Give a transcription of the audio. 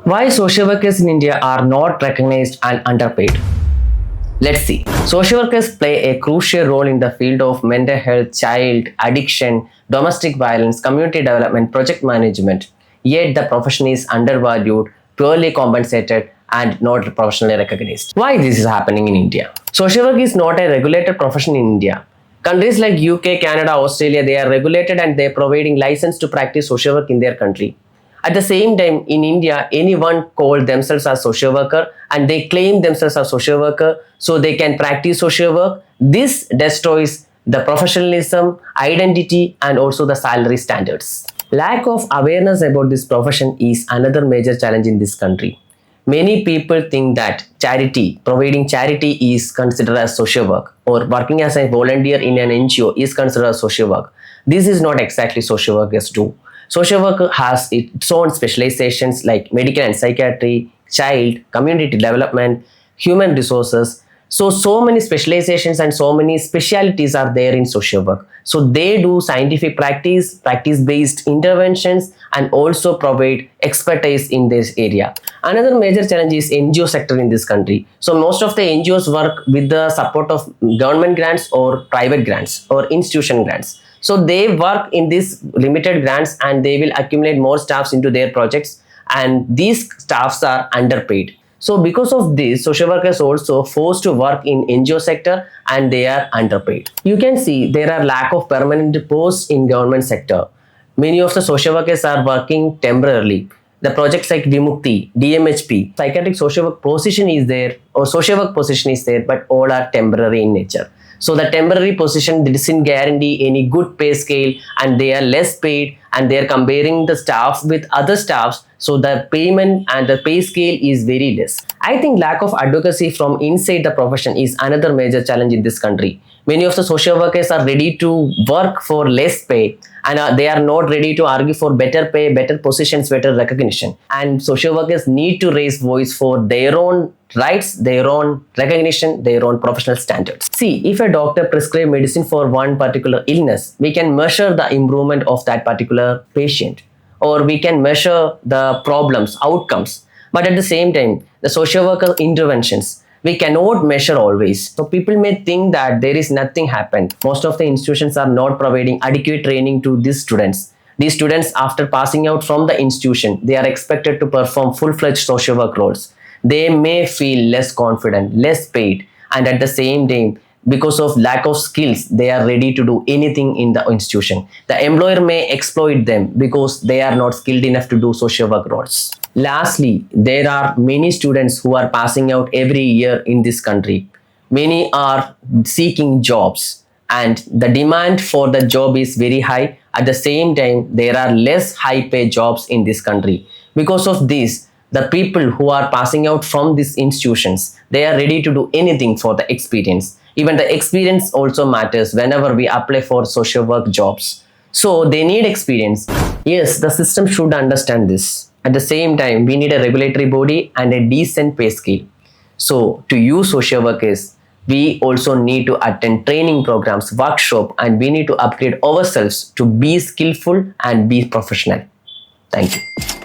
Why social workers in India are not recognized and underpaid? Let's see. Social workers play a crucial role in the field of mental health, child addiction, domestic violence, community development, project management. Yet the profession is undervalued, poorly compensated, and not professionally recognized. Why this is happening in India? Social work is not a regulated profession in India. Countries like UK, Canada, Australia, they are regulated and they are providing license to practice social work in their country. At the same time, in India, anyone called themselves as social worker and they claim themselves as social worker so they can practice social work. This destroys the professionalism, identity, and also the salary standards. Lack of awareness about this profession is another major challenge in this country. Many people think that providing charity is considered as social work, or working as a volunteer in an NGO is considered as social work. This is not exactly social workers do. Social work has its own specializations like medical and psychiatry, child, community development, human resources. So many specializations and so many specialities are there in social work. So they do scientific practice, practice-based interventions, and also provide expertise in this area. Another major challenge is NGO sector in this country. So most of the NGOs work with the support of government grants or private grants or institution grants. So they work in these limited grants and they will accumulate more staffs into their projects, and these staffs are underpaid. So because of this, social workers also forced to work in NGO sector and they are underpaid. You can see there are lack of permanent posts in government sector. Many of the social workers are working temporarily. The projects like Vimukti, DMHP, psychiatric social work position is there or social work position is there, but all are temporary in nature. So the temporary position doesn't guarantee any good pay scale and they are less paid and they are comparing the staff with other staffs. So the payment and the pay scale is very less. I think lack of advocacy from inside the profession is another major challenge in this country. Many of the social workers are ready to work for less pay and they are not ready to argue for better pay, better positions, better recognition. And social workers need to raise voice for their own rights, their own recognition, their own professional standards. See, if a doctor prescribes medicine for one particular illness, we can measure the improvement of that particular patient, or we can measure the problems, outcomes. But at the same time, the social worker interventions, we cannot measure always. So people may think that there is nothing happened. Most of the institutions are not providing adequate training to these students. These students, after passing out from the institution, they are expected to perform full-fledged social work roles. They may feel less confident, less paid, and at the same time, because of lack of skills, they are ready to do anything in the institution. The employer may exploit them because they are not skilled enough to do social work roles. Lastly, there are many students who are passing out every year in this country. Many are seeking jobs and the demand for the job is very high. At the same time, there are less high pay jobs in this country. Because of this, the people who are passing out from these institutions, they are ready to do anything for the experience. Even the experience also matters whenever we apply for social work jobs. So they need experience. Yes, the system should understand this. At the same time, we need a regulatory body and a decent pay scale. So to use social workers, we also need to attend training programs, workshop, and we need to upgrade ourselves to be skillful and be professional. Thank you.